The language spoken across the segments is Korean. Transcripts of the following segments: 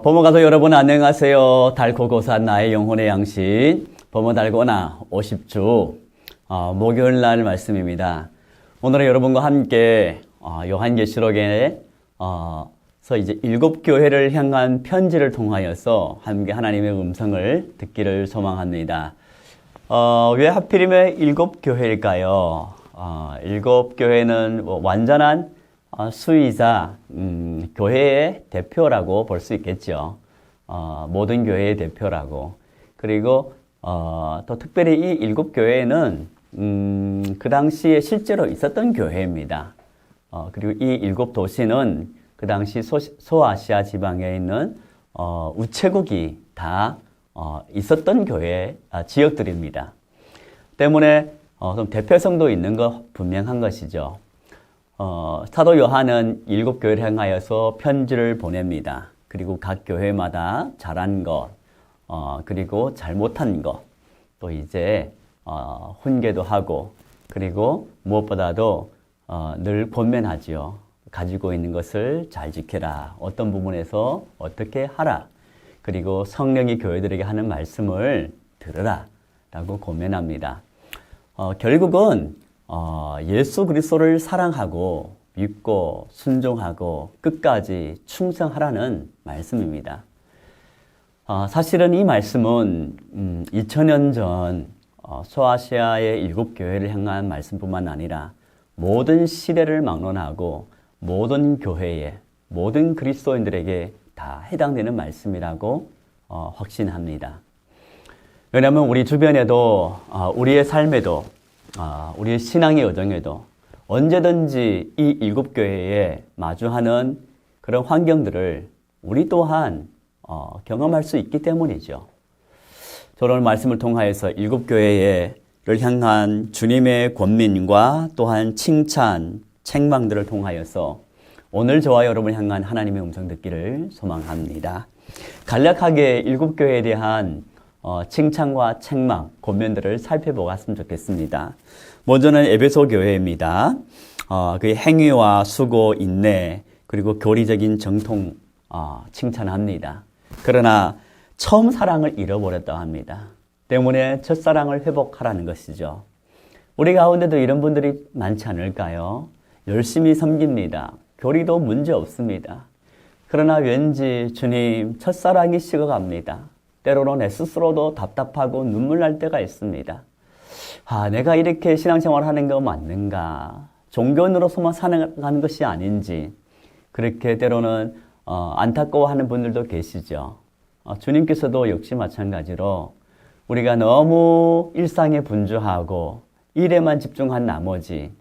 범어 가족 여러분 안녕하세요. 달고 고사 나의 영혼의 양식 범어 달고나 50주 목요일 날 말씀입니다. 오늘은 여러분과 함께 요한계시록에 이제 7교회를 향한 편지를 통하여서 함께 하나님의 음성을 듣기를 소망합니다. 왜 하필이면 7교회일까요? 7교회는 완전한 수의자, 교회의 대표라고 볼 수 있겠죠. 모든 교회의 대표라고. 그리고 또 특별히 이 7교회는 그 당시에 실제로 있었던 교회입니다. 그리고 이 7도시는 그 당시 소아시아 지방에 있는 우체국이 다 있었던 교회 지역들입니다. 때문에 좀 대표성도 있는 거 분명한 것이죠. 사도 요한은 7교회를 향하여서 편지를 보냅니다. 그리고 각 교회마다 잘한 것, 그리고 잘못한 것, 또 이제 훈계도 하고, 그리고 무엇보다도 늘 권면하지요. 가지고 있는 것을 잘 지켜라. 어떤 부분에서 어떻게 하라. 그리고 성령이 교회들에게 하는 말씀을 들으라. 라고 권면합니다. 결국은 예수 그리스도를 사랑하고 믿고 순종하고 끝까지 충성하라는 말씀입니다. 사실은 이 말씀은 2000년 전 소아시아의 7교회를 향한 말씀뿐만 아니라 모든 시대를 막론하고 모든 교회에 모든 그리스도인들에게 다 해당되는 말씀이라고 확신합니다. 왜냐하면 우리 주변에도 우리의 삶에도 우리의 신앙의 여정에도 언제든지 이 7교회에 마주하는 그런 환경들을 우리 또한 경험할 수 있기 때문이죠. 저는 말씀을 통하여서 7교회를 향한 주님의 권면과 또한 칭찬, 책망들을 통하여서 오늘 저와 여러분을 향한 하나님의 음성 듣기를 소망합니다. 간략하게 7교회에 대한 칭찬과 책망, 권면들을 살펴보았으면 좋겠습니다. 먼저는 에베소 교회입니다. 그 행위와 수고, 인내, 그리고 교리적인 정통 칭찬합니다. 그러나 처음 사랑을 잃어버렸다고 합니다. 때문에 첫사랑을 회복하라는 것이죠. 우리 가운데도 이런 분들이 많지 않을까요? 열심히 섬깁니다. 교리도 문제 없습니다. 그러나 왠지 주님 첫사랑이 식어갑니다. 때로는 내 스스로도 답답하고 눈물 날 때가 있습니다. 내가 이렇게 신앙생활을 하는 거 맞는가? 종교인으로서만 살아가는 것이 아닌지 그렇게 때로는 안타까워하는 분들도 계시죠. 주님께서도 역시 마찬가지로 우리가 너무 일상에 분주하고 일에만 집중한 나머지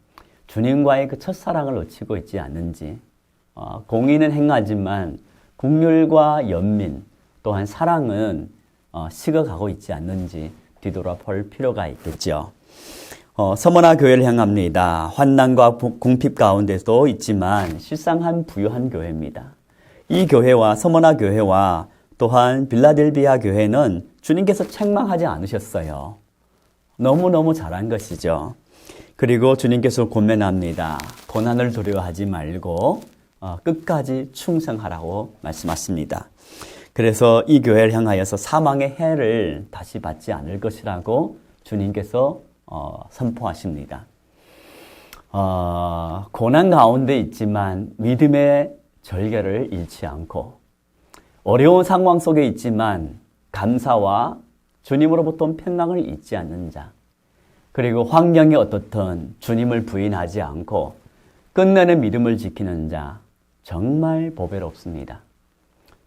주님과의 그 첫사랑을 놓치고 있지 않는지 공의는 행하지만 긍휼과 연민 또한 사랑은 식어가고 있지 않는지 뒤돌아볼 필요가 있겠죠. 서머나 교회를 향합니다. 환난과 궁핍 가운데도 있지만 실상한 부유한 교회입니다. 이 교회와 서머나 교회와 또한 빌라델비아 교회는 주님께서 책망하지 않으셨어요. 너무너무 잘한 것이죠. 그리고 주님께서 권면합니다. 고난을 두려워하지 말고 끝까지 충성하라고 말씀하십니다. 그래서 이 교회를 향하여서 사망의 해를 다시 받지 않을 것이라고 주님께서 선포하십니다. 고난 가운데 있지만 믿음의 절개를 잃지 않고 어려운 상황 속에 있지만 감사와 주님으로부터 평강을 잊지 않는 자 그리고 환경이 어떻든 주님을 부인하지 않고 끝내는 믿음을 지키는 자 정말 보배롭습니다.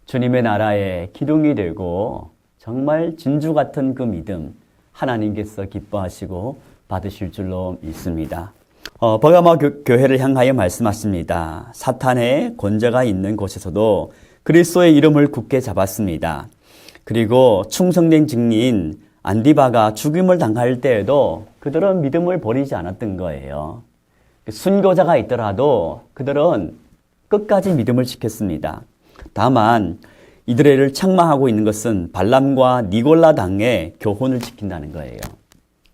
주님의 나라에 기둥이 되고 정말 진주 같은 그 믿음 하나님께서 기뻐하시고 받으실 줄로 믿습니다. 버가모 교회를 향하여 말씀하십니다. 사탄의 권좌가 있는 곳에서도 그리스도의 이름을 굳게 잡았습니다. 그리고 충성된 증인 안디바가 죽임을 당할 때에도 그들은 믿음을 버리지 않았던 거예요. 순교자가 있더라도 그들은 끝까지 믿음을 지켰습니다. 다만 이들을 책망하고 있는 것은 발람과 니골라 당의 교훈을 지킨다는 거예요.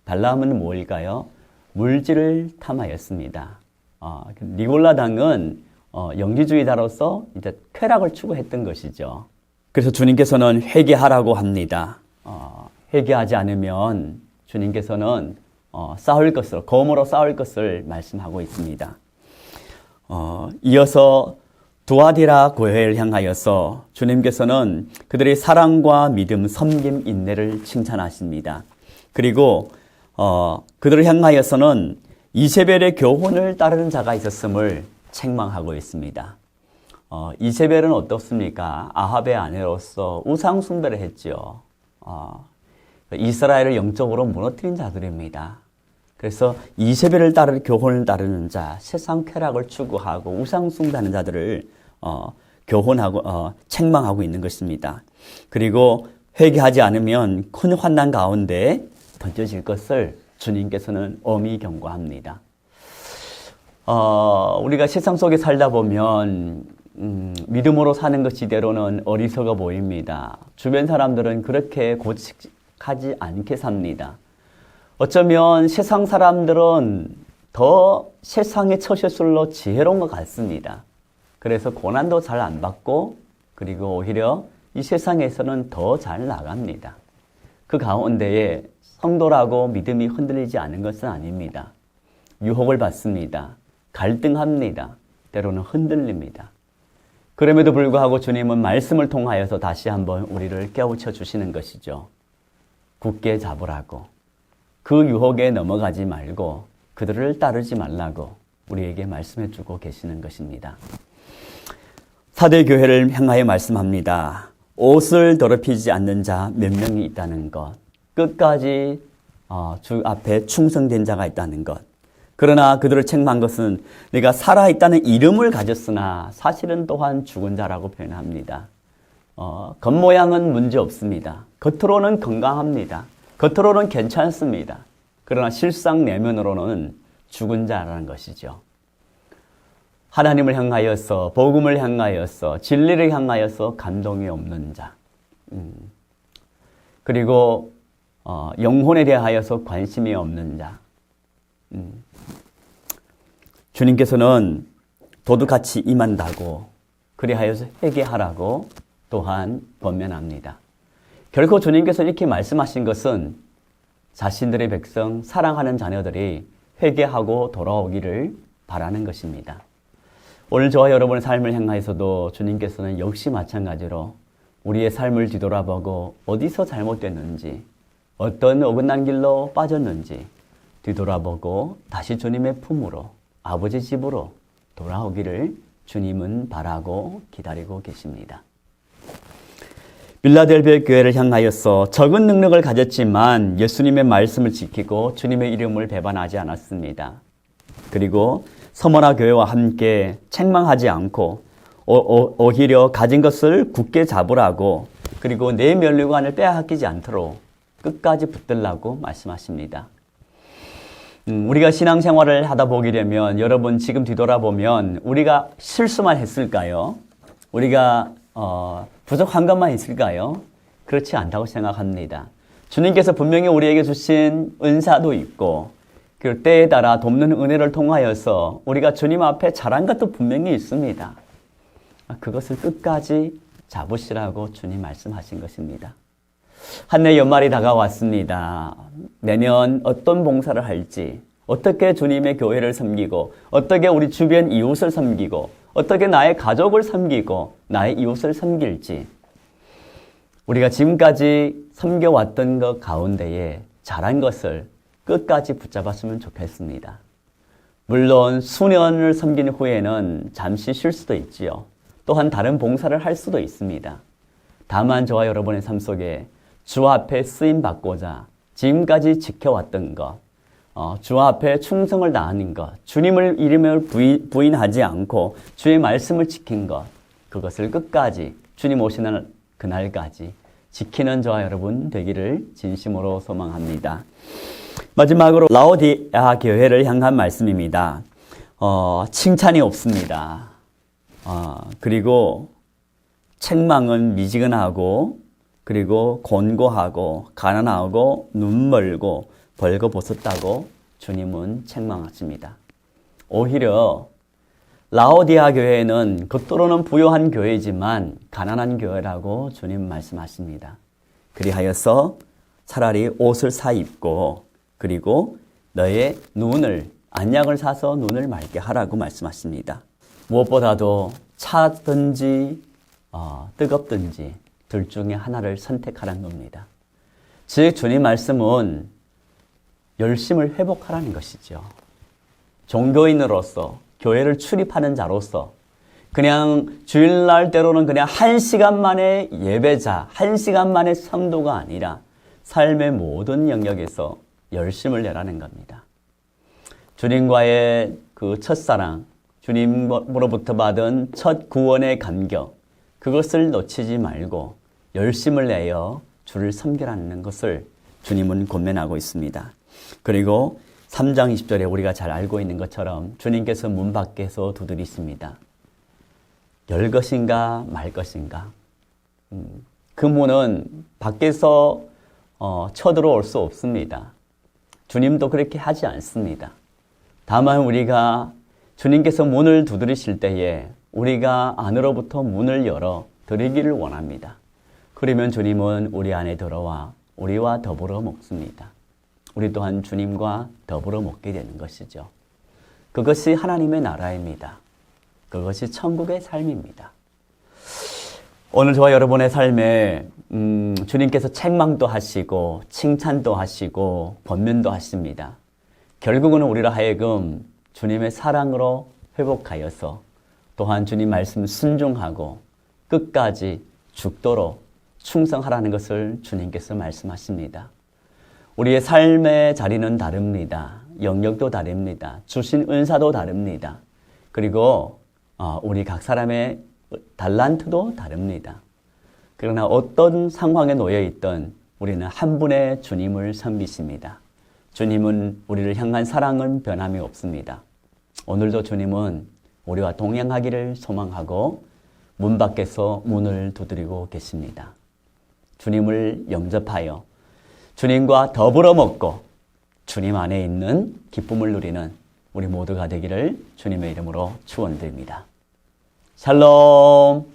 발람은 뭘까요? 물질을 탐하였습니다. 니골라 당은 영지주의자로서 이제 쾌락을 추구했던 것이죠. 그래서 주님께서는 회개하라고 합니다. 회개하지 않으면 주님께서는 싸울 것을, 검으로 싸울 것을 말씀하고 있습니다. 이어서 두아디라 교회를 향하여서 주님께서는 그들의 사랑과 믿음, 섬김, 인내를 칭찬하십니다. 그리고 그들을 향하여서는 이세벨의 교훈을 따르는 자가 있었음을 책망하고 있습니다. 이세벨은 어떻습니까? 아합의 아내로서 우상 숭배를 했지요. 이스라엘을 영적으로 무너뜨린 자들입니다. 그래서 이세벨을 따르는 교훈을 따르는 자, 세상 쾌락을 추구하고 우상 숭배하는 자들을 교훈하고 책망하고 있는 것입니다. 그리고 회개하지 않으면 큰 환난 가운데 던져질 것을 주님께서는 엄히 경고합니다. 우리가 세상 속에 살다 보면 믿음으로 사는 것이 때로는 어리석어 보입니다. 주변 사람들은 그렇게 고집하지 않게 삽니다. 어쩌면 세상 사람들은 더 세상의 처세술로 지혜로운 것 같습니다. 그래서 고난도 잘 안 받고 그리고 오히려 이 세상에서는 더 잘 나갑니다. 그 가운데에 성도라고 믿음이 흔들리지 않은 것은 아닙니다. 유혹을 받습니다. 갈등합니다. 때로는 흔들립니다. 그럼에도 불구하고 주님은 말씀을 통하여서 다시 한번 우리를 깨우쳐 주시는 것이죠. 굳게 잡으라고. 그 유혹에 넘어가지 말고 그들을 따르지 말라고 우리에게 말씀해 주고 계시는 것입니다. 사대교회를 향하여 말씀합니다. 옷을 더럽히지 않는 자 몇 명이 있다는 것. 끝까지 주 앞에 충성된 자가 있다는 것. 그러나 그들을 책망한 것은 내가 살아있다는 이름을 가졌으나 사실은 또한 죽은 자라고 표현합니다. 겉모양은 문제 없습니다. 겉으로는 건강합니다. 겉으로는 괜찮습니다. 그러나 실상 내면으로는 죽은 자라는 것이죠. 하나님을 향하여서, 복음을 향하여서, 진리를 향하여서 감동이 없는 자. 그리고 영혼에 대하여서 관심이 없는 자. 주님께서는 도둑같이 임한다고 그리하여서 회개하라고 또한 권면합니다. 결코 주님께서 이렇게 말씀하신 것은 자신들의 백성, 사랑하는 자녀들이 회개하고 돌아오기를 바라는 것입니다. 오늘 저와 여러분의 삶을 향하여서도 주님께서는 역시 마찬가지로 우리의 삶을 뒤돌아보고 어디서 잘못됐는지, 어떤 어긋난 길로 빠졌는지 뒤돌아보고 다시 주님의 품으로, 아버지 집으로 돌아오기를 주님은 바라고 기다리고 계십니다. 빌라델비아 교회를 향하여서 적은 능력을 가졌지만 예수님의 말씀을 지키고 주님의 이름을 배반하지 않았습니다. 그리고 서머나 교회와 함께 책망하지 않고 오히려 가진 것을 굳게 잡으라고, 그리고 내 면류관을 빼앗기지 않도록 끝까지 붙들라고 말씀하십니다. 우리가 신앙생활을 하다 보게 되면 여러분 지금 뒤돌아보면 우리가 실수만 했을까요? 우리가 부족한 것만 있을까요? 그렇지 않다고 생각합니다. 주님께서 분명히 우리에게 주신 은사도 있고 그 때에 따라 돕는 은혜를 통하여서 우리가 주님 앞에 잘한 것도 분명히 있습니다. 그것을 끝까지 잡으시라고 주님 말씀하신 것입니다. 한 해 연말이 다가왔습니다. 내년 어떤 봉사를 할지, 어떻게 주님의 교회를 섬기고, 어떻게 우리 주변 이웃을 섬기고, 어떻게 나의 가족을 섬기고 나의 이웃을 섬길지, 우리가 지금까지 섬겨왔던 것 가운데에 잘한 것을 끝까지 붙잡았으면 좋겠습니다. 물론 수년을 섬긴 후에는 잠시 쉴 수도 있지요. 또한 다른 봉사를 할 수도 있습니다. 다만 저와 여러분의 삶 속에 주 앞에 쓰임받고자 지금까지 지켜왔던 것, 주 앞에 충성을 다하는 것, 주님을 이름을 부인하지 않고 주의 말씀을 지킨 것, 그것을 끝까지 주님 오시는 그날까지 지키는 저와 여러분 되기를 진심으로 소망합니다. 마지막으로 라오디아 교회를 향한 말씀입니다. 칭찬이 없습니다. 그리고 책망은 미지근하고, 그리고 곤고하고 가난하고 눈멀고 벌거벗었다고 주님은 책망하십니다. 오히려 라오디아 교회는 겉으로는 부유한 교회이지만 가난한 교회라고 주님 말씀하십니다. 그리하여서 차라리 옷을 사 입고 그리고 너의 눈을 안약을 사서 눈을 맑게 하라고 말씀하십니다. 무엇보다도 차든지 뜨겁든지 둘 중에 하나를 선택하라는 겁니다. 즉 주님 말씀은 열심을 회복하라는 것이죠. 종교인으로서 교회를 출입하는 자로서 그냥 주일날 때로는 그냥 1시간 만에 예배자, 1시간 만에 성도가 아니라 삶의 모든 영역에서 열심을 내라는 겁니다. 주님과의 그 첫사랑, 주님으로부터 받은 첫 구원의 감격, 그것을 놓치지 말고 열심을 내어 주를 섬기라는 것을 주님은 권면하고 있습니다. 그리고 3장 20절에 우리가 잘 알고 있는 것처럼 주님께서 문 밖에서 두드리십니다. 열 것인가 말 것인가. 그 문은 밖에서 쳐들어올 수 없습니다. 주님도 그렇게 하지 않습니다. 다만 우리가 주님께서 문을 두드리실 때에 우리가 안으로부터 문을 열어 드리기를 원합니다. 그러면 주님은 우리 안에 들어와 우리와 더불어 먹습니다. 우리 또한 주님과 더불어 먹게 되는 것이죠. 그것이 하나님의 나라입니다. 그것이 천국의 삶입니다. 오늘 저와 여러분의 삶에 주님께서 책망도 하시고 칭찬도 하시고 권면도 하십니다. 결국은 우리로 하여금 주님의 사랑으로 회복하여서 또한 주님 말씀 순종하고 끝까지 죽도록 충성하라는 것을 주님께서 말씀하십니다. 우리의 삶의 자리는 다릅니다. 영역도 다릅니다. 주신 은사도 다릅니다. 그리고 우리 각 사람의 달란트도 다릅니다. 그러나 어떤 상황에 놓여 있든 우리는 한 분의 주님을 섬기십니다. 주님은 우리를 향한 사랑은 변함이 없습니다. 오늘도 주님은 우리와 동행하기를 소망하고 문 밖에서 문을 두드리고 계십니다. 주님을 영접하여 주님과 더불어 먹고 주님 안에 있는 기쁨을 누리는 우리 모두가 되기를 주님의 이름으로 축원드립니다. 샬롬.